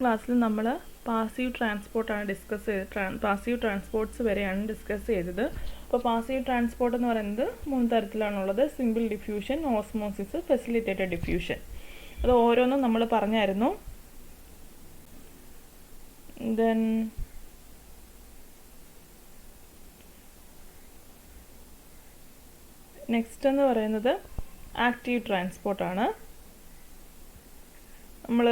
ക്ലാസ്സിൽ നമ്മൾ പാസീവ് ട്രാൻസ്പോർട്ടാണ് ഡിസ്കസ് ചെയ്ത് പാസീവ് ട്രാൻസ്പോർട്ട്സ് വരെയാണ് ഡിസ്കസ് ചെയ്തത്. അപ്പോൾ പാസീവ് ട്രാൻസ്പോർട്ട് എന്ന് പറയുന്നത് 3 തരത്തിലാണുള്ളത്: simple diffusion, osmosis, facilitated diffusion. അത് ഓരോന്നും നമ്മൾ പറഞ്ഞായിരുന്നു. ദെൻ നെക്സ്റ്റ് എന്ന് പറയുന്നത് ആക്റ്റീവ് ട്രാൻസ്പോർട്ടാണ്. നമ്മൾ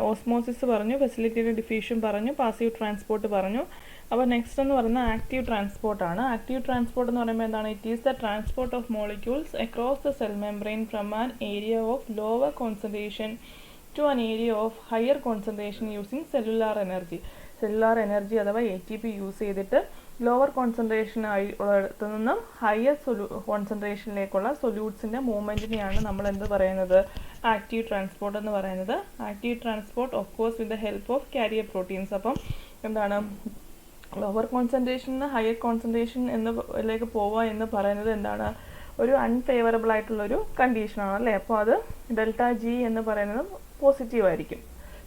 ഓസ്മോസിസ് പറഞ്ഞു, ഫെസിലിറ്റേറ്റഡ് ഡിഫ്യൂഷൻ പറഞ്ഞു, പാസീവ് ട്രാൻസ്പോർട്ട് പറഞ്ഞു. അപ്പോൾ നെക്സ്റ്റ് എന്ന് പറയുന്നത് ആക്റ്റീവ് ട്രാൻസ്പോർട്ടാണ്. ആക്റ്റീവ് ട്രാൻസ്പോർട്ട് എന്ന് പറയുമ്പോൾ എന്താണ്? It is the transport of molecules across the cell membrane from an area of lower concentration to an area of higher concentration using cellular energy. Cellular energy അഥവാ ATP use ചെയ്തിട്ട് lower concentration ഉള്ളിടത്തു നിന്നും higher കോൺസെൻട്രേഷനിലേക്കുള്ള സൊല്യൂട്ട്സിൻ്റെ മൂവ്മെൻറ്റിനെയാണ് നമ്മൾ എന്ത് പറയുന്നത്? Active transport എന്ന് പറയുന്നത്. Active transport of course with the help of carrier proteins. അപ്പം എന്താണ്? ലോവർ കോൺസെൻട്രേഷൻ നിന്ന് ഹയർ കോൺസെൻട്രേഷൻ എന്നിലേക്ക് പോവുക എന്ന് പറയുന്നത് എന്താണ്? ഒരു അൺഫേവറബിൾ ആയിട്ടുള്ളൊരു കണ്ടീഷനാണ് അല്ലേ? അപ്പോൾ അത് ΔG എന്ന് പറയുന്നത് പോസിറ്റീവ് ആയിരിക്കും.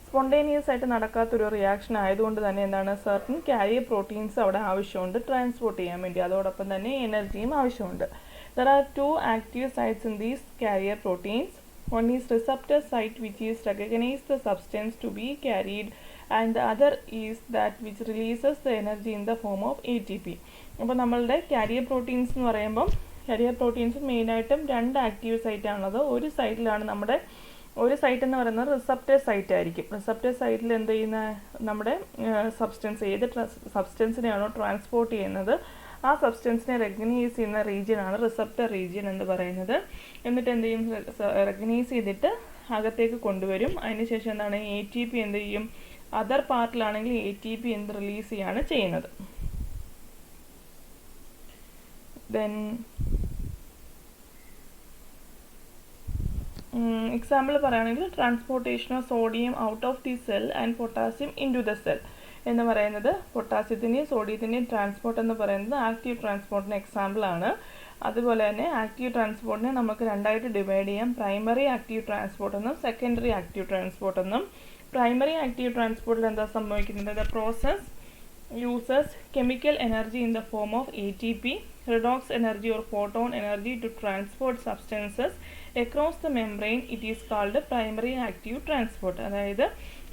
സ്പോണ്ടേനിയസ് ആയിട്ട് നടക്കാത്തൊരു റിയാക്ഷൻ ആയതുകൊണ്ട് തന്നെ എന്താണ്? സർട്ടൻ കാരിയർ പ്രോട്ടീൻസ് അവിടെ ആവശ്യമുണ്ട് ട്രാൻസ്പോർട്ട് ചെയ്യാൻ വേണ്ടി. അതോടൊപ്പം തന്നെ എനർജിയും ആവശ്യമുണ്ട്. There are 2 active sites in these carrier proteins. One is receptor site which is recognize the substance to be carried, and the other is that which releases the energy in the form of ATP. അപ്പോൾ നമ്മളുടെ carrier proteins എന്ന് പറയുമ്പം carrier proteins മെയിനായിട്ടും 2 active സൈറ്റാണുള്ളത്. ഒരു സൈറ്റിലാണ് നമ്മുടെ ഒരു site എന്ന് പറയുന്നത് റിസപ്റ്റർ സൈറ്റ് ആയിരിക്കും. റിസപ്റ്റർ സൈറ്റിൽ എന്ത് ചെയ്യുന്ന നമ്മുടെ സബ്സ്റ്റൻസ്, ഏത് സബ്സ്റ്റൻസിനെയാണോ ട്രാൻസ്പോർട്ട് ചെയ്യുന്നത് ആ സബ്സ്റ്റൻസിനെ റെക്കഗ്നൈസ് ചെയ്യുന്ന റീജിയനാണ് റിസപ്റ്റർ റീജിയൻ എന്ന് പറയുന്നത്. എന്നിട്ട് എന്ത് ചെയ്യും? റെക്കഗ്നൈസ് ചെയ്തിട്ട് അകത്തേക്ക് കൊണ്ടുവരും. അതിനുശേഷം എന്താണ്? ATP എന്ത് ചെയ്യും? അതർ പാർട്ടിലാണെങ്കിൽ ATP എന്ത് റിലീസ് ചെയ്യാണ് ചെയ്യുന്നത്. ദെൻ എക്സാമ്പിൾ പറയുകയാണെങ്കിൽ transportation of sodium out of the cell and potassium into the cell എന്ന് പറയുന്നത് പൊട്ടാസ്യത്തിൻ്റെയും സോഡിയത്തിൻ്റെയും ട്രാൻസ്പോർട്ട് എന്ന് പറയുന്നത് ആക്റ്റീവ് ട്രാൻസ്പോർട്ടിന് എക്സാമ്പിൾ ആണ്. അതുപോലെ തന്നെ ആക്റ്റീവ് ട്രാൻസ്പോർട്ടിനെ നമുക്ക് 2ആയിട്ട് ഡിവൈഡ് ചെയ്യാം: പ്രൈമറി ആക്റ്റീവ് ട്രാൻസ്പോർട്ട് എന്നും സെക്കൻഡറി ആക്റ്റീവ് ട്രാൻസ്പോർട്ട് എന്നും. പ്രൈമറി ആക്റ്റീവ് ട്രാൻസ്പോർട്ടിൽ എന്താ സംഭവിക്കുന്നത്? The process uses chemical energy in the form of ATP, redox energy or photon energy to transport substances across the membrane. It is called primary active transport. അതായത്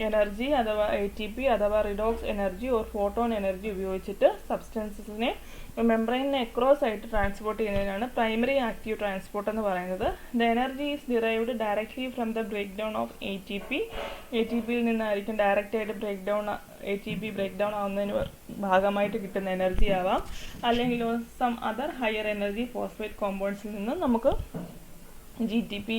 energy അഥവാ ATP അഥവാ redox energy or photon energy ഉപയോഗിച്ചിട്ട് സബ്സ്റ്റൻസസിനെ മെംബ്രെയിനിനെ across ആയിട്ട് transport ചെയ്യുന്നതിനാണ് primary active transport എന്ന് പറയുന്നത്. The energy is derived directly from the breakdown of ATP. ATPയിൽ നിന്നായിരിക്കും ഡയറക്റ്റ് ആയിട്ട് ATP ബ്രേക്ക് ഡൗൺ ആവുന്നതിന് ഭാഗമായിട്ട് കിട്ടുന്ന എനർജി ആവാം, അല്ലെങ്കിൽ some other higher energy phosphate കോമ്പൗണ്ട്സിൽ നിന്ന് നമുക്ക് GTP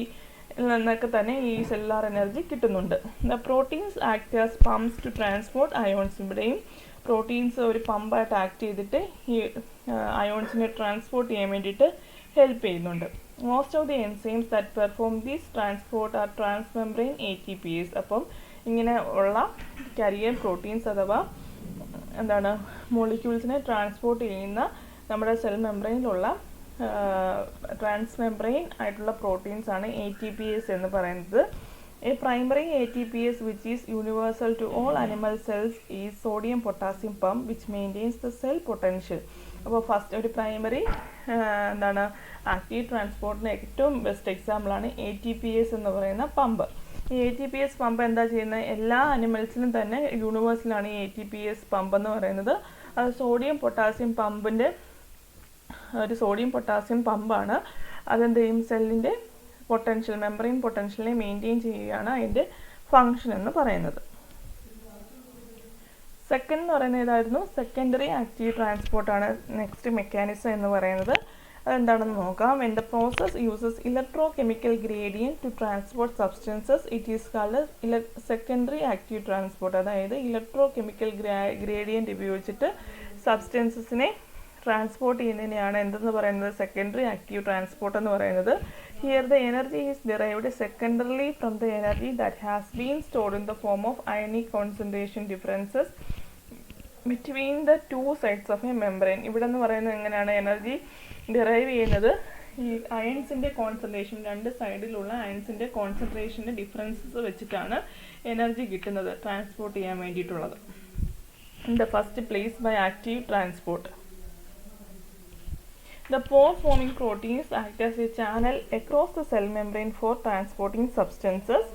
നിന്നൊക്കെ തന്നെ ഈ സെല്ലുലാർ എനർജി കിട്ടുന്നുണ്ട്. The proteins act as pumps to transport ions. ഇവിടെയും പ്രോട്ടീൻസ് ഒരു പമ്പായിട്ട് ആക്ട് ചെയ്തിട്ട് ഈ അയോൺസിനെ ട്രാൻസ്പോർട്ട് ചെയ്യാൻ വേണ്ടിയിട്ട് ഹെൽപ്പ് ചെയ്യുന്നുണ്ട്. Most of the enzymes that perform these transport are transmembrane ATPs. അപ്പം ഇങ്ങനെ ഉള്ള കാരിയർ പ്രോട്ടീൻസ് അഥവാ എന്താണ് മോളിക്യൂൾസിനെ ട്രാൻസ്പോർട്ട് ചെയ്യുന്ന നമ്മുടെ സെൽ മെംബ്രെയിനിലുള്ള ട്രാൻസ്മെംബ്രെയിൻ ആയിട്ടുള്ള പ്രോട്ടീൻസ് ആണ് ATPs എന്ന് പറയുന്നത്. A primary ATPs which is universal to all animal cells is sodium potassium pump which maintains the cell potential. അപ്പോൾ ഫസ്റ്റ് ഒരു പ്രൈമറി എന്താണ് ആക്റ്റീവ് ട്രാൻസ്പോർട്ടിന് ഏറ്റവും ബെസ്റ്റ് എക്സാമ്പിളാണ് ATPs എന്ന് പറയുന്ന പമ്പ്. ഈ ATPs പമ്പ് എന്താ ചെയ്യുന്നത്? എല്ലാ അനിമൽസിനും തന്നെ യൂണിവേഴ്സലാണ് ഈ ATPs പമ്പ് എന്ന് പറയുന്നത്. അത് സോഡിയം പൊട്ടാസ്യം പമ്പിൻ്റെ ഒരു സോഡിയം പൊട്ടാസ്യം പമ്പാണ്. അതെന്ത് ചെയ്യും? സെല്ലിൻ്റെ പൊട്ടൻഷ്യൽ, മെംബ്രെയിൻ പൊട്ടൻഷ്യലിനെ മെയിൻറ്റെയിൻ ചെയ്യുകയാണ് അതിൻ്റെ ഫങ്ഷൻ എന്ന് പറയുന്നത്. സെക്കൻഡ് എന്ന് പറയുന്നത് ഏതായിരുന്നു? സെക്കൻഡറി ആക്റ്റീവ് ട്രാൻസ്പോർട്ടാണ് നെക്സ്റ്റ് മെക്കാനിസം എന്ന് പറയുന്നത്. അതെന്താണെന്ന് നോക്കാം. When the process uses electrochemical gradient to transport substances, it is called secondary active transport. അതായത് ഇലക്ട്രോകെമിക്കൽ ഗ്രേഡിയൻറ്റ് ഉപയോഗിച്ചിട്ട് സബ്സ്റ്റൻസസിനെ ട്രാൻസ്പോർട്ട് ചെയ്യുന്നതിനെയാണ് എന്തെന്ന് പറയുന്നത്? സെക്കൻഡറി ആക്റ്റീവ് ട്രാൻസ്പോർട്ട് എന്ന് പറയുന്നത്. Here the energy is derived secondarily from the energy that has been stored in the form of ionic concentration differences between the 2 sides of a membrane. ഇവിടെ എന്ന് പറയുന്നത് എങ്ങനെയാണ് energy derive ചെയ്യുന്നത്? ഈ അയൺസിൻ്റെ concentration, 2 സൈഡിലുള്ള അയൺസിൻ്റെ കോൺസെൻട്രേഷൻ്റെ ഡിഫറൻസസ് വെച്ചിട്ടാണ് എനർജി കിട്ടുന്നത് ട്രാൻസ്പോർട്ട് ചെയ്യാൻ വേണ്ടിയിട്ടുള്ളത്. In the first place by active transport. The pore-forming proteins act as a channel across the cell membrane for transporting substances.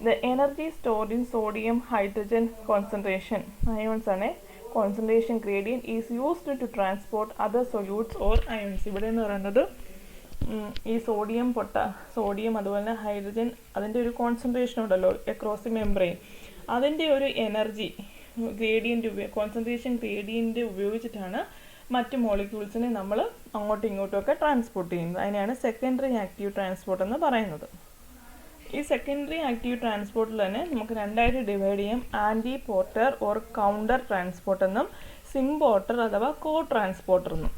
The energy stored in sodium hydrogen concentration ions ആണ് concentration gradient is used to transport other solutes or ions. ഇവിടെ എന്ന് പറയുന്നത് ഈ sodium അതുപോലെ hydrogen അതിൻ്റെ ഒരു concentration ഉണ്ടല്ലോ across the membrane, അതിൻ്റെ ഒരു എനർജി ഗ്രേഡിയൻറ്റ് കോൺസെൻട്രേഷൻ ഗ്രേഡിയൻറ്റ് ഉപയോഗിച്ചിട്ടാണ് മറ്റ് മോളിക്യൂൾസിനെ നമ്മൾ അങ്ങോട്ടും ഇങ്ങോട്ടും ഒക്കെ ട്രാൻസ്പോർട്ട് ചെയ്യുന്നത്. അതിനെയാണ് സെക്കൻഡറി ആക്റ്റീവ് ട്രാൻസ്പോർട്ട് എന്ന് പറയുന്നത്. ഈ സെക്കൻഡറി ആക്റ്റീവ് ട്രാൻസ്പോർട്ടിൽ തന്നെ നമുക്ക് രണ്ടായിട്ട് ഡിവൈഡ് ചെയ്യാം. Antiporter or counter transport എന്നും സിംപോർട്ടർ അഥവാ കോ ട്രാൻസ്പോർട്ടർ എന്നും.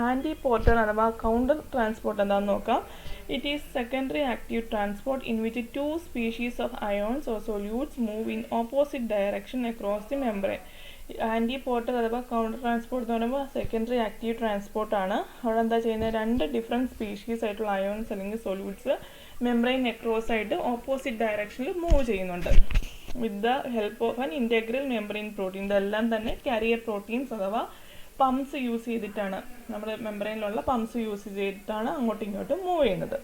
ആൻറ്റി പോർട്ടർ അഥവാ കൗണ്ടർ ട്രാൻസ്പോർട്ട് എന്താണെന്ന് നോക്കാം. It is secondary active transport in which two species of ions or solutes move in opposite direction across the membrane. Antiporter അഥവാ counter transport എന്ന് പറയുമ്പോൾ secondary active ട്രാൻസ്പോർട്ടാണ്. അവിടെ എന്താ ചെയ്യുന്നത്, രണ്ട് ഡിഫറെൻറ്റ് സ്പീഷീസ് ആയിട്ടുള്ള അയോൺസ് അല്ലെങ്കിൽ സൊല്യൂട്ട്സ് മെംബ്രെയിൻ അക്രോസ് ആയിട്ട് ഓപ്പോസിറ്റ് ഡയറക്ഷനിൽ മൂവ് ചെയ്യുന്നുണ്ട് വിത്ത് the help of an integral membrane protein. ഇതെല്ലാം തന്നെ കാരിയർ പ്രോട്ടീൻസ് അഥവാ പംപ്സ് യൂസ് ചെയ്തിട്ടാണ്, നമ്മുടെ മെംബ്രെയിനിലുള്ള പംപ്സ് യൂസ് ചെയ്തിട്ടാണ് അങ്ങോട്ടും ഇങ്ങോട്ടും മൂവ് ചെയ്യുന്നത്.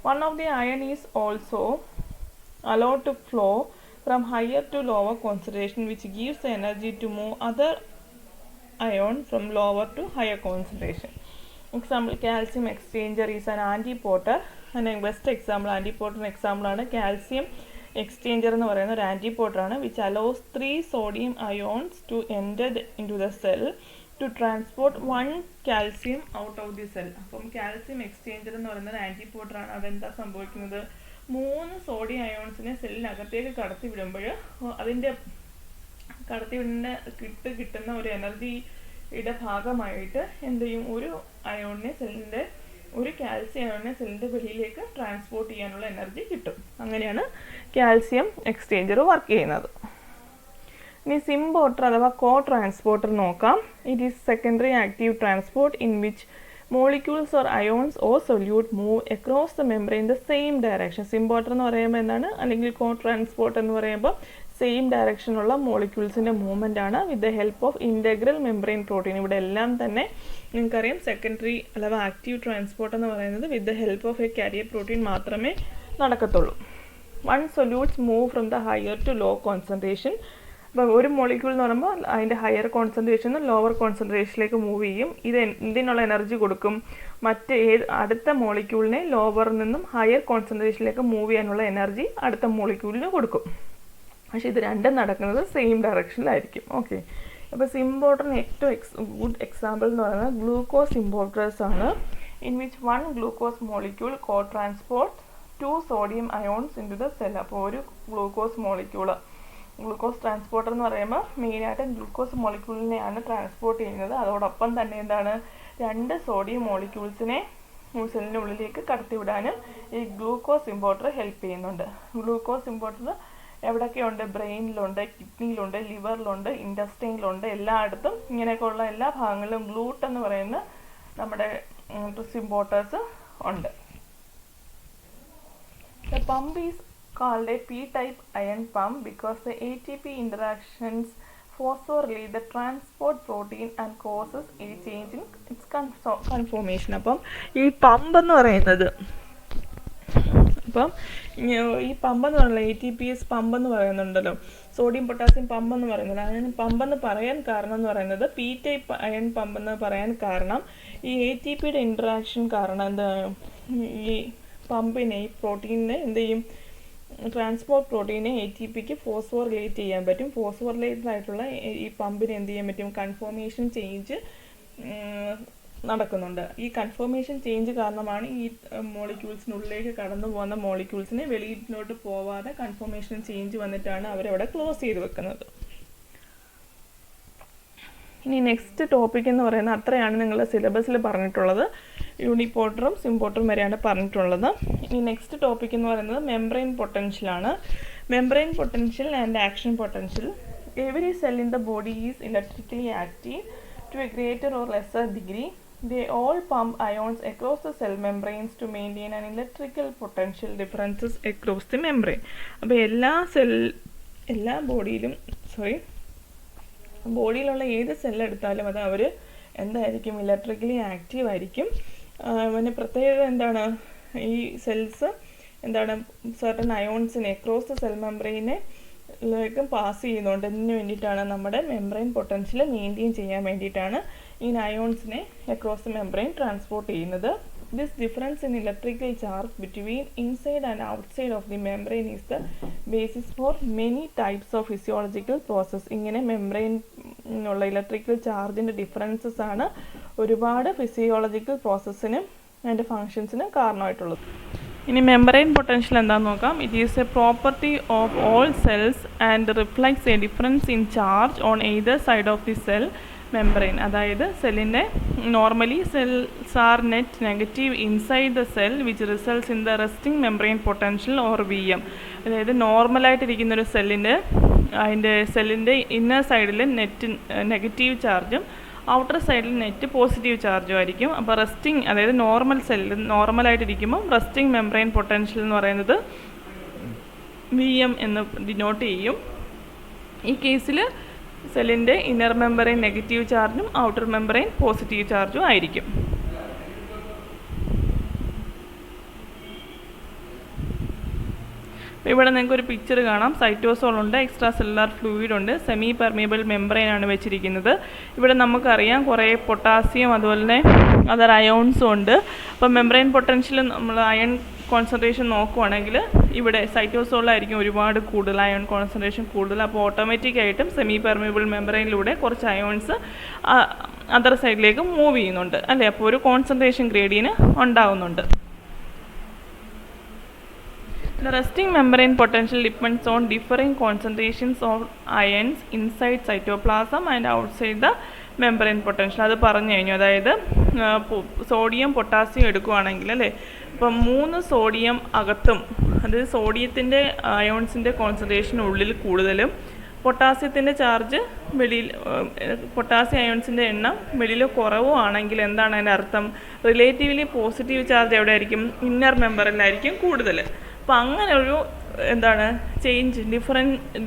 One of the ion is also allowed to flow from higher to lower concentration, which gives the energy to move other ion from lower to higher concentration. Example, calcium exchanger is an antiporter. And best example, antiporter example ആണ് calcium exchanger എന്ന് പറയുന്ന ഒരു antiporter ആണ്, which allows 3 sodium ions to enter into the cell to transport 1 calcium out of the cell. അപ്പം calcium exchanger എന്ന് പറയുന്ന ഒരു antiporter ആണ്. അതെന്താ സംഭവിക്കുന്നത്, 3 സോഡിയം അയോൺസിനെ സെല്ലിനകത്തേക്ക് കടത്തിവിടുമ്പോൾ അതിൻ്റെ കിട്ടുന്ന ഒരു എനർജിയുടെ ഭാഗമായിട്ട് എന്ത് ചെയ്യും, ഒരു കാൽസ്യം അയോണിനെ സെല്ലിൻ്റെ വെളിയിലേക്ക് ട്രാൻസ്പോർട്ട് ചെയ്യാനുള്ള എനർജി കിട്ടും. അങ്ങനെയാണ് കാൽസ്യം എക്സ്ചേഞ്ചർ വർക്ക് ചെയ്യുന്നത്. ഇനി സിംപോർട്ടർ അഥവാ കോ ട്രാൻസ്പോർട്ടർ നോക്കാം. It is secondary active transport in which molecules or ions or solute move across the membrane in the same direction. സിംപോർട്ടർ എന്ന് പറയുമ്പോൾ എന്താണ്, അല്ലെങ്കിൽ കോ ട്രാൻസ്പോർട്ട് എന്ന് പറയുമ്പോൾ സെയിം ഡയറക്ഷനുള്ള മോളിക്യൂൾസിൻ്റെ മൂവ്മെൻ്റ് ആണ് വിത്ത് the help of integral membrane protein. ഇവിടെ എല്ലാം തന്നെ നിങ്ങൾക്കറിയാം സെക്കൻഡറി അഥവാ ആക്റ്റീവ് ട്രാൻസ്പോർട്ട് എന്ന് പറയുന്നത് with the help of a carrier protein മാത്രമേ നടക്കത്തുള്ളൂ. One solutes move from the higher to low concentration. അപ്പോൾ ഒരു മോളിക്യൂൾ എന്ന് പറയുമ്പോൾ അതിൻ്റെ ഹയർ കോൺസെൻട്രേഷൻ ലോവർ കോൺസെൻട്രേഷനിലേക്ക് മൂവ് ചെയ്യും. ഇത് എന്തിനുള്ള എനർജി കൊടുക്കും, അടുത്ത മോളിക്യൂളിനെ ലോവറിൽ നിന്നും ഹയർ കോൺസെൻട്രേഷനിലേക്ക് മൂവ് ചെയ്യാനുള്ള എനർജി അടുത്ത മോളിക്യൂളിന് കൊടുക്കും. പക്ഷേ ഇത് രണ്ടും നടക്കുന്നത് സെയിം ഡയറക്ഷനിലായിരിക്കും. ഓക്കെ, അപ്പോൾ സിംപോർട്ടറിന് ഏറ്റവും ഗുഡ് എക്സാമ്പിൾ എന്ന് പറയുന്നത് ഗ്ലൂക്കോസ് സിംപോർട്ടേഴ്സ് ആണ്. In which 1 glucose molecule co transport 2 sodium ions into the cell. അപ്പോൾ ഒരു ഗ്ലൂക്കോസ് ട്രാൻസ്പോർട്ടർ എന്ന് പറയുമ്പോൾ മെയിനായിട്ട് ഗ്ലൂക്കോസ് മോളിക്യൂളിനെയാണ് ട്രാൻസ്പോർട്ട് ചെയ്യുന്നത്. അതോടൊപ്പം തന്നെ എന്താണ്, 2 സോഡിയം മോളിക്യൂൾസിനെ സെല്ലിൻ്റെ ഉള്ളിലേക്ക് കടത്തിവിടാനും ഈ ഗ്ലൂക്കോസ് ഇമ്പോർട്ടർ ഹെൽപ്പ് ചെയ്യുന്നുണ്ട്. ഗ്ലൂക്കോസ് ഇമ്പോർട്ടർ എവിടെയൊക്കെയുണ്ട്, ബ്രെയിനിലുണ്ട്, കിഡ്നിയിലുണ്ട്, ലിവറിലുണ്ട്, ഇൻറ്റസ്റ്റൈനിലുണ്ട്, എല്ലായിടത്തും ഇങ്ങനെയൊക്കെയുള്ള എല്ലാ ഭാഗങ്ങളിലും ഗ്ലൂട്ട് എന്ന് പറയുന്ന നമ്മുടെ ഇമ്പോർട്ടേഴ്സ് ഉണ്ട്. The pump is called a p-type ion pump because the ATP interactions phosphorylate the transport protein and causes a change in its conformation. അപ്പം ഈ പമ്പ് എന്ന് പറയുന്നത് ATPase പമ്പ് എന്ന് പറയുന്നുണ്ടല്ലോ, സോഡിയം പൊട്ടാസ്യം പമ്പ് എന്ന് പറയുന്നത്. അതിന് പമ്പെന്ന് പറയാൻ കാരണം എന്ന് പറയുന്നത് പി ടൈപ്പ് അയൺ പമ്പ് എന്ന് പറയാൻ കാരണം ഈ ATPയുടെ ഇൻട്രാക്ഷൻ കാരണം എന്താ, ഈ പമ്പിനെ ഈ പ്രോട്ടീനിനെ എന്ത് ചെയ്യും, ട്രാൻസ്പോർട്ട് പ്രോട്ടീനെ ATPക്ക് ഫോസ്ഫോറിലേറ്റ് ചെയ്യാൻ പറ്റും. ഫോസ്ഫോറിലേറ്റഡ് ആയിട്ടുള്ള ഈ പമ്പിന് എന്ത് ചെയ്യാൻ പറ്റും, കൺഫോർമേഷൻ ചേഞ്ച് നടക്കുന്നുണ്ട്. ഈ കൺഫോർമേഷൻ ചേഞ്ച് കാരണമാണ് ഈ മോളിക്യൂൾസിനുള്ളിലേക്ക് കടന്നു പോകുന്ന മോളിക്യൂൾസിനെ വെളിയിലോട്ട് പോവാതെ കൺഫോർമേഷൻ ചേഞ്ച് വന്നിട്ടാണ് അവരവിടെ ക്ലോസ് ചെയ്ത് വെക്കുന്നത്. ഇനി നെക്സ്റ്റ് ടോപ്പിക് എന്ന് പറയുന്നത് അത്രയാണ് നിങ്ങളുടെ സിലബസിൽ പറഞ്ഞിട്ടുള്ളത്. യൂണിപോർട്ടറും സിംപോർട്ടറും വരെയാണ് പറഞ്ഞിട്ടുള്ളത്. ഇനി നെക്സ്റ്റ് ടോപ്പിക് എന്ന് പറയുന്നത് മെംബ്രെയിൻ പൊട്ടൻഷ്യലാണ്. Membrane potential and action potential. Every cell in the body is electrically active to a greater or lesser degree. they all pump ions across the cell membranes to maintain an electrical potential differences across the membrane. അപ്പോൾ എല്ലാ ബോഡിയിലുള്ള ഏത് സെല്ലെടുത്താലും അത് അവർ എന്തായിരിക്കും, electrically active ആയിരിക്കും. പിന്നെ പ്രത്യേകത എന്താണ്, ഈ സെൽസ് എന്താണ് സർട്ടൻ അയോൺസിനെ അക്രോസ് ദ സെൽ മെംബ്രെയിനിലേക്കും പാസ് ചെയ്യുന്നുണ്ട്. ഇതിന് വേണ്ടിയിട്ടാണ് നമ്മുടെ മെംബ്രെയിൻ പൊട്ടൻഷ്യൽ മെയിൻറ്റെയിൻ ചെയ്യാൻ വേണ്ടിയിട്ടാണ് ഈ അയോൺസിനെ അക്രോസ് ദ മെംബ്രെയിൻ ട്രാൻസ്പോർട്ട് ചെയ്യുന്നത്. This difference in electrical charge between inside and outside of the membrane is the basis for many types of physiological process. ഇങ്ങനെ മെംബ്രെയിനുള്ള ഇലക്ട്രിക്കൽ ചാർജിൻ്റെ ഡിഫറൻസസ് ആണ് ഒരുപാട് ഫിസിയോളജിക്കൽ പ്രോസസ്സിനും അതിൻ്റെ ഫങ്ഷൻസിനും കാരണമായിട്ടുള്ളത്. ഇനി membrane potential എന്താണെന്ന് നോക്കാം. It is a property of all cells and reflects a difference in charge on either side of the cell membrane. അതായത് സെല്ലിൻ്റെ normally cells are net negative inside the cell which results in the resting membrane potential or VM. അതായത് നോർമലായിട്ടിരിക്കുന്നൊരു സെല്ലിൻ്റെ inner സൈഡിൽ net negative ചാർജും outer സൈഡിൽ net positive ചാർജും ആയിരിക്കും. അപ്പോൾ റെസ്റ്റിംഗ്, അതായത് നോർമലായിട്ടിരിക്കുമ്പോൾ റെസ്റ്റിംഗ് മെംബ്രെയിൻ പൊട്ടൻഷ്യൽ എന്ന് പറയുന്നത് VM എന്ന് ഡിനോട്ട് ചെയ്യും. ഈ കേസിൽ സെല്ലിൻ്റെ ഇന്നർ മെംബ്രെയിൻ നെഗറ്റീവ് ചാർജും ഔട്ടർ മെംബ്രെയിൻ പോസിറ്റീവ് ചാർജും ആയിരിക്കും. ഇവിടെ നിങ്ങൾക്ക് ഒരു പിക്ചർ കാണാം. സൈറ്റോസോൾ ഉണ്ട്, എക്സ്ട്രാ സെല്ലുലാർ ഫ്ലൂയിഡ് ഉണ്ട്, സെമി പെർമിയബിൾ മെംബ്രെയിൻ ആണ് വെച്ചിരിക്കുന്നത്. ഇവിടെ നമുക്കറിയാം കുറേ പൊട്ടാസ്യം അതുപോലെ തന്നെ അതർ അയോൺസും ഉണ്ട്. അപ്പം മെംബ്രെയിൻ പൊട്ടൻഷ്യൽ നമ്മൾ അയൺ കോൺസെൻട്രേഷൻ നോക്കുവാണെങ്കിൽ ഇവിടെ സൈറ്റോസോളിലായിരിക്കും ഒരുപാട് കൂടുതൽ അയോൺ കോൺസെൻട്രേഷൻ കൂടുതൽ. അപ്പോൾ ഓട്ടോമാറ്റിക്കായിട്ടും സെമി പെർമിയബിൾ മെംബ്രെയിനിലൂടെ കുറച്ച് അയോൺസ് അതർ സൈഡിലേക്ക് മൂവ് ചെയ്യുന്നുണ്ട് അല്ലേ. അപ്പോൾ ഒരു കോൺസെൻട്രേഷൻ ഗ്രേഡിയന് ഉണ്ടാകുന്നുണ്ട്. The resting membrane potential depends on differing concentrations of ions inside cytoplasm and outside the membrane potential. അത് പറഞ്ഞു കഴിഞ്ഞു. അതായത് സോഡിയം പൊട്ടാസ്യം എടുക്കുകയാണെങ്കിൽ അല്ലേ, ഇപ്പം 3 സോഡിയം അകത്തും, അതായത് സോഡിയത്തിൻ്റെ അയോൺസിൻ്റെ കോൺസെൻട്രേഷൻ ഉള്ളിൽ കൂടുതലും പൊട്ടാസ്യത്തിൻ്റെ ചാർജ് പൊട്ടാസ്യം അയോൺസിൻ്റെ എണ്ണം വെളിയിൽ കുറവുമാണെങ്കിൽ എന്താണ് അതിൻ്റെ അർത്ഥം? റിലേറ്റീവ്ലി പോസിറ്റീവ് ചാർജ് എവിടെ ആയിരിക്കും? ഇന്നർ മെമ്പറിലായിരിക്കും കൂടുതൽ. അപ്പോൾ അങ്ങനെ ഒരു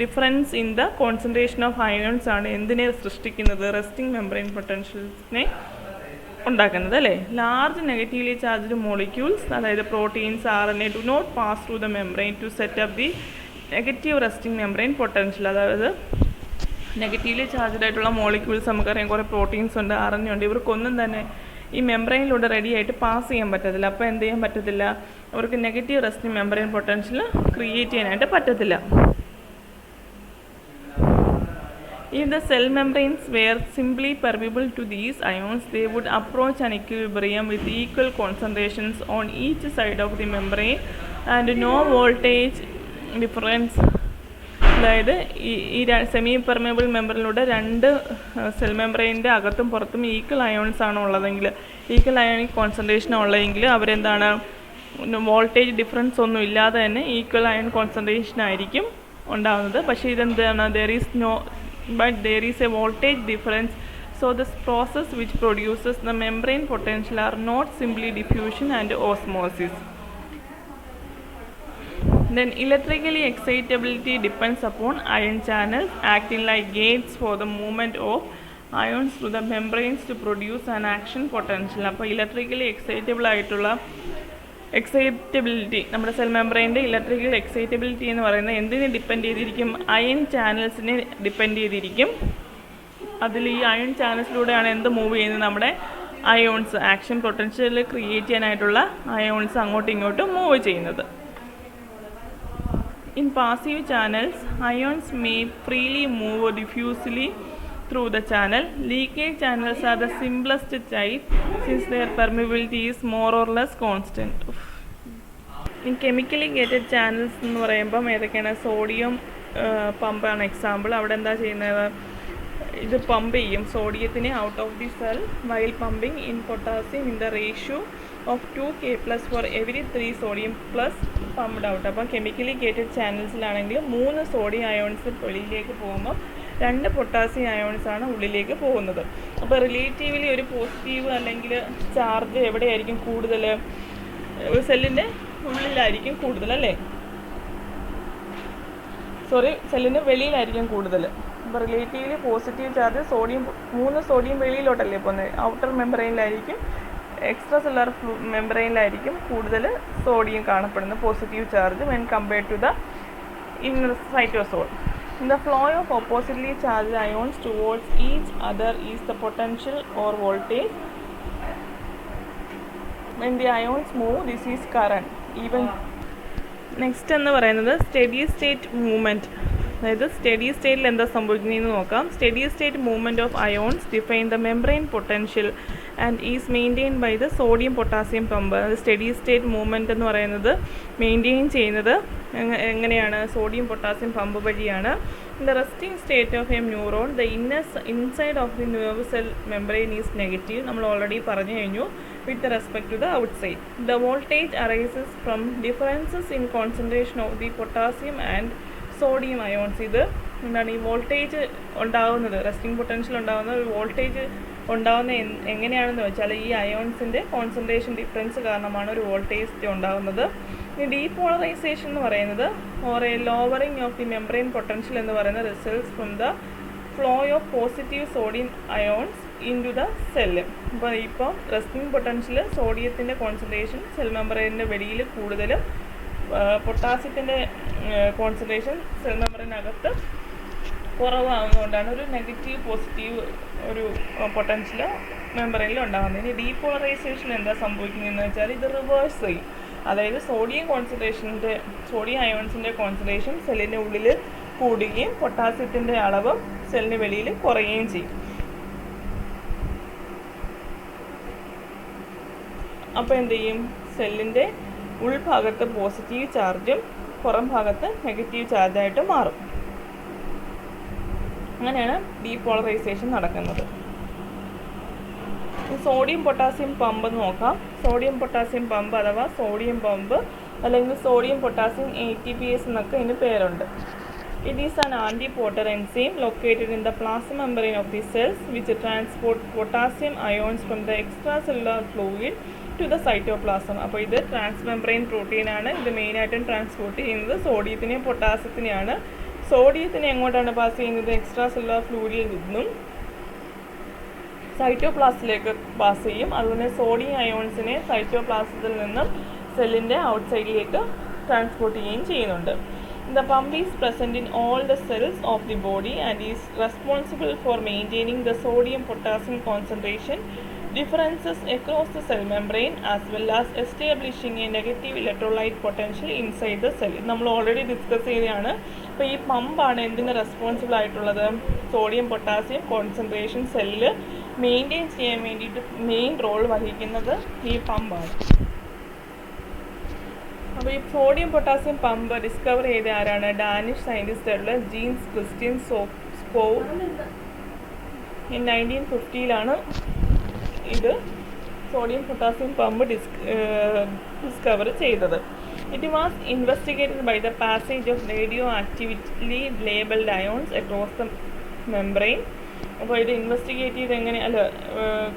difference in the concentration of ions ആണ് എന്തിനെ സൃഷ്ടിക്കുന്നത്? റെസ്റ്റിംഗ് മെംബ്രെയിൻ പൊട്ടൻഷ്യൽസിനെ ഉണ്ടാക്കുന്നത് അല്ലേ. ലാർജ് നെഗറ്റീവ്ലി ചാർജ്ഡ് മോളിക്യൂൾസ്, അതായത് proteins, RNA do not pass through the membrane to set up the negative resting membrane potential. അതായത് നെഗറ്റീവ്ലി ചാർജ്ഡ് ആയിട്ടുള്ള മോളിക്യൂൾസ് നമുക്കറിയാം, കുറേ പ്രോട്ടീൻസ് ഉണ്ട്, RNA ഉണ്ട്. ഇവർക്കൊന്നും തന്നെ ഈ മെംബ്രെയിനിലൂടെ റെഡി ആയിട്ട് പാസ് ചെയ്യാൻ പറ്റത്തില്ല. അപ്പോൾ എന്ത് ചെയ്യാൻ പറ്റത്തില്ല? അവർക്ക് negative resting membrane potential create ചെയ്യാനായിട്ട് പറ്റത്തില്ല. If the cell membranes were simply permeable to these ions, they would approach an equilibrium with equal concentrations on each side of the membrane and no voltage difference. അതായത് ഈ semi permeable മെമ്പറിലൂടെ രണ്ട് cell മെംബ്രെയിൻ്റെ അകത്തും പുറത്തും equal ions ആണ് ഉള്ളതെങ്കിൽ, equal ionic concentration ഉള്ളതെങ്കിൽ അവരെന്താണ്, voltage difference ഒന്നും ഇല്ലാതെ തന്നെ ഈക്വൽ അയൺ കോൺസെൻട്രേഷൻ ആയിരിക്കും ഉണ്ടാകുന്നത്. പക്ഷേ ഇതെന്താണ്, there is a voltage difference, so this process which produces the membrane potential are not simply diffusion and osmosis. Then electrically excitability depends upon ion channels acting like gates for the movement of ions through the membranes to produce an action potential. അപ്പോൾ electrically excitable ആയിട്ടുള്ള excitability, നമ്മുടെ cell മെംബ്രെയിൻ്റെ electrical excitability എന്ന് പറയുന്നത് എന്തിനെ depend ചെയ്തിരിക്കും? Iron ചാനൽസിനെ depend ചെയ്തിരിക്കും. അതിൽ ഈ അയൺ ചാനൽസിലൂടെയാണ് എന്ത് മൂവ് ചെയ്യുന്നത്? നമ്മുടെ അയോൺസ്, ആക്ഷൻ പൊട്ടൻഷ്യൽ ക്രിയേറ്റ് ചെയ്യാനായിട്ടുള്ള അയോൺസ് അങ്ങോട്ടും ഇങ്ങോട്ടും മൂവ് ചെയ്യുന്നത്. In passive channels, ions may freely move diffusely through the channel. Leakage channels are the simplest type since their permeability is more or less constant. In chemically gated channels എന്ന് പറയുമ്പം ഏതൊക്കെയാണ്? Sodium പമ്പാണ് example. അവിടെ എന്താ ചെയ്യുന്നത്? ഇത് pump ചെയ്യും സോഡിയത്തിനെ out of the cell while pumping in potassium in the ratio of 2K+ for every 3 sodium plus pumped out. അപ്പോൾ കെമിക്കലി ഗേറ്റഡ് ചാനൽസിലാണെങ്കിൽ 3 സോഡിയം അയോൺസ് വെളിയിലേക്ക് പോകുമ്പോൾ 2 പൊട്ടാസ്യം അയോൺസ് ആണ് ഉള്ളിലേക്ക് പോകുന്നത്. അപ്പോൾ റിലേറ്റീവ്ലി ഒരു പോസിറ്റീവ് അല്ലെങ്കിൽ ചാർജ് എവിടെയായിരിക്കും കൂടുതൽ? സെല്ലിൻ്റെ ഉള്ളിലായിരിക്കും കൂടുതൽ അല്ലേ, സെല്ലിന് വെളിയിലായിരിക്കും കൂടുതൽ. അപ്പോൾ റിലേറ്റീവ്ലി പോസിറ്റീവ് ചാർജ് 3 സോഡിയം വെളിയിലോട്ടല്ലേ പോകുന്നത്, ഔട്ടർ മെമ്പറൈനിലായിരിക്കും, എക്സ്ട്രാ സെല്ലുലാർ മെമ്പറൈനിലായിരിക്കും കൂടുതൽ സോഡിയം കാണപ്പെടുന്നത്, positive charge when compared to the inner cytosol. The flow of oppositely charged ions towards each other is the potential or voltage. When the ions move, this is current. Even next എന്ന് പറയുന്നത് steady state movement. അതായത് steady സ്റ്റേറ്റിൽ എന്താ സംഭവിക്കുന്നതെന്ന് നോക്കാം. Steady state movement of ions define the membrane potential and is maintain by the sodium potassium pump. അത് steady state movement എന്ന് പറയുന്നത് മെയിൻറ്റെയിൻ ചെയ്യുന്നത് എങ്ങനെയാണ്? സോഡിയം പൊട്ടാസ്യം പമ്പ് വഴിയാണ്. In the resting state of a neuron, the inside of the nerve cell membrane is negative. നമ്മൾ already പറഞ്ഞു കഴിഞ്ഞു. With respect to the outside, the voltage arises from differences in concentration of the potassium and sodium ions. ഇത് എന്താണ് ഈ voltage ഉണ്ടാകുന്നത്? Resting potential ഉണ്ടാകുന്ന ഒരു voltage ഉണ്ടാകുന്ന എങ്ങനെയാണെന്ന് വെച്ചാൽ ഈ അയോൺസിൻ്റെ കോൺസെൻട്രേഷൻ ഡിഫറൻസ് കാരണമാണ് ഒരു വോൾട്ടേജ് ഉണ്ടാകുന്നത്. ഈ ഡീപോളറൈസേഷൻ എന്ന് പറയുന്നത് or a lowering of the membrane potential എന്ന് പറയുന്നത് results from the flow of positive sodium ions into the cell. ഇപ്പോൾ റെസ്റ്റിംഗ് പൊട്ടൻഷ്യൽ സോഡിയത്തിൻ്റെ കോൺസെൻട്രേഷൻ സെൽ മെമ്പറൈനിൻ്റെ വെളിയിൽ കൂടുതലും പൊട്ടാസ്യത്തിൻ്റെ കോൺസെൻട്രേഷൻ സെൽ മെമ്പറിനകത്ത് കുറവാകുന്നതുകൊണ്ടാണ് ഒരു നെഗറ്റീവ് പോസിറ്റീവ് ഒരു പൊട്ടൻഷ്യൽ മെമ്പറൈനിൽ ഉണ്ടാകുന്നത്. ഇനി ഡീപോളറൈസേഷൻ എന്താ സംഭവിക്കുന്നതെന്ന് വെച്ചാൽ ഇത് റിവേഴ്സ് ചെയ്യും. അതായത് സോഡിയം അയോൺസിൻ്റെ കോൺസെൻട്രേഷൻ സെല്ലിൻ്റെ ഉള്ളിൽ കൂടുകയും പൊട്ടാസ്യത്തിൻ്റെ അളവ് സെല്ലിന് വെളിയിൽ കുറയുകയും ചെയ്യും. അപ്പോൾ എന്ത് ചെയ്യും? സെല്ലിൻ്റെ ഉൾഭാഗത്ത് പോസിറ്റീവ് ചാർജും പുറം ഭാഗത്ത് നെഗറ്റീവ് ചാർജായിട്ട് മാറും. അങ്ങനെയാണ് ഡീപോളറൈസേഷൻ നടക്കുന്നത്. സോഡിയം പൊട്ടാസ്യം പമ്പ് നോക്കാം. സോഡിയം പൊട്ടാസ്യം പമ്പ് അഥവാ സോഡിയം പമ്പ് അല്ലെങ്കിൽ സോഡിയം പൊട്ടാസ്യം ATPase എന്നൊക്കെ ഇതിന് പേരുണ്ട്. It is an antiporter enzyme located in the plasma membrane of the cells which transport potassium ions from the extracellular fluid to the cytoplasm. അപ്പോൾ ഇത് ട്രാൻസ്മെംബ്രെയിൻ protein ആണ്. ഇത് മെയിനായിട്ടും ട്രാൻസ്പോർട്ട് ചെയ്യുന്നത് സോഡിയത്തിനെയും പൊട്ടാസ്യത്തിനെയാണ്. സോഡിയത്തിനെ എങ്ങോട്ടാണ് പാസ് ചെയ്യുന്നത്? എക്സ്ട്രാ സെല്ലുലാർ ഫ്ലൂയിഡിൽ നിന്നും സൈറ്റോപ്ലാസത്തിലേക്ക് പാസ് ചെയ്യും. അതുപോലെ സോഡിയം അയോൺസിനെ സൈറ്റോപ്ലാസത്തിൽ നിന്നും സെല്ലിൻ്റെ ഔട്ട്സൈഡിലേക്ക് ട്രാൻസ്പോർട്ട് ചെയ്യുകയും ചെയ്യുന്നുണ്ട്. The pump is present in all the cells of the body and is responsible for maintaining the sodium-potassium concentration differences across the cell membrane as well as establishing a negative electrolyte potential inside the cell. നമ്മൾ already discuss ചെയ്തതാണ്. അപ്പോൾ ഈ പമ്പാണ് എന്തിന് responsible ആയിട്ടുള്ളത്? Sodium potassium concentration സെല്ലിൽ maintain ചെയ്യാൻ വേണ്ടിയിട്ട് main role വഹിക്കുന്നത് ഈ പമ്പാണ്. അപ്പോൾ ഈ സോഡിയം പൊട്ടാസ്യം പമ്പ് ഡിസ്കവർ ചെയ്ത ആരാണ്? ഡാനിഷ് സയൻറ്റിസ്റ്റ് ആയിട്ടുള്ള ജീൻസ് ക്രിസ്റ്റ്യൻ സ്കോവ് 1950 ഇത് സോഡിയം പൊട്ടാസ്യം പമ്പ് ഡിസ്കവർ ചെയ്തത്. It was investigated by the passage of radioactivity labelled ions across the membrane. അപ്പോൾ ഇത് ഇൻവെസ്റ്റിഗേറ്റ് ചെയ്ത്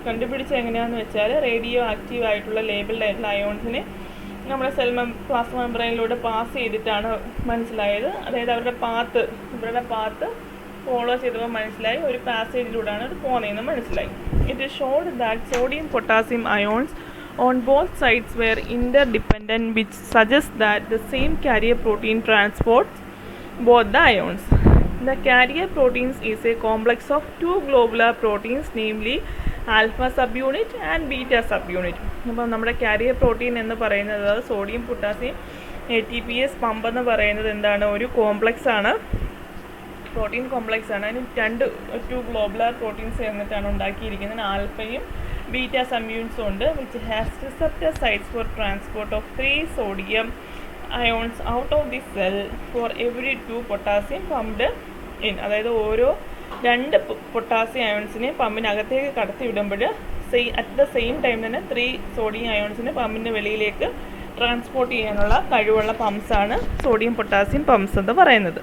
കണ്ടുപിടിച്ചത് എങ്ങനെയാണെന്ന് വെച്ചാൽ റേഡിയോ ആക്റ്റീവ് ആയിട്ടുള്ള ലേബിൾഡ് ആയിട്ടുള്ള അയോൺസിനെ നമ്മുടെ പ്ലാസ്മ മെംബ്രെയിനിലൂടെ പാസ് ചെയ്തിട്ടാണ് മനസ്സിലായത്. അതായത് ഇവരുടെ പാത്ത് ഫോളോ ചെയ്തപ്പോൾ മനസ്സിലായി ഒരു പാസേജിലൂടെയാണ് ഇത് പോകുന്നതെന്ന് മനസ്സിലായി. It showed that sodium potassium ions on both sides were interdependent, which suggests that the same carrier protein transports both the ions. The carrier proteins is a complex of two globular proteins, namely alpha subunit and beta subunit. അപ്പോൾ നമ്മുടെ carrier protein എന്ന് പറയുന്നത് sodium potassium ATPase pump എന്ന് പറയുന്നത് എന്താണ്? ഒരു complex ആണ്, protein complex ആണ്. അതിന് ടു ഗ്ലോബുലാർ പ്രോട്ടീൻസ് ചേർന്നിട്ടാണ് ഉണ്ടാക്കിയിരിക്കുന്നത്. ആൽഫയും ബീറ്റാ സബ്യൂണിറ്റ്സും ഉണ്ട്. Which has receptor sites four transport of 3 sodium ions out of the cell for every 2 potassium pumped in. അതായത് ഓരോ 2 പൊട്ടാസ്യം അയോൺസിനെ പമ്പിനകത്തേക്ക് കടത്തി വിടുമ്പോൾ അറ്റ് ദ സെയിം ടൈം തന്നെ 3 sodium അയോൺസിനെ പമ്പിൻ്റെ വെളിയിലേക്ക് ട്രാൻസ്പോർട്ട് ചെയ്യാനുള്ള കഴിവുള്ള പമ്പ്സാണ് സോഡിയം പൊട്ടാസ്യം പമ്പ്സ് എന്ന് പറയുന്നത്.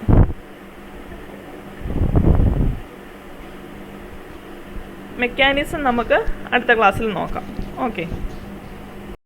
മെക്കാനിസം നമുക്ക് അടുത്ത ക്ലാസ്സിൽ നോക്കാം. ഓക്കെ.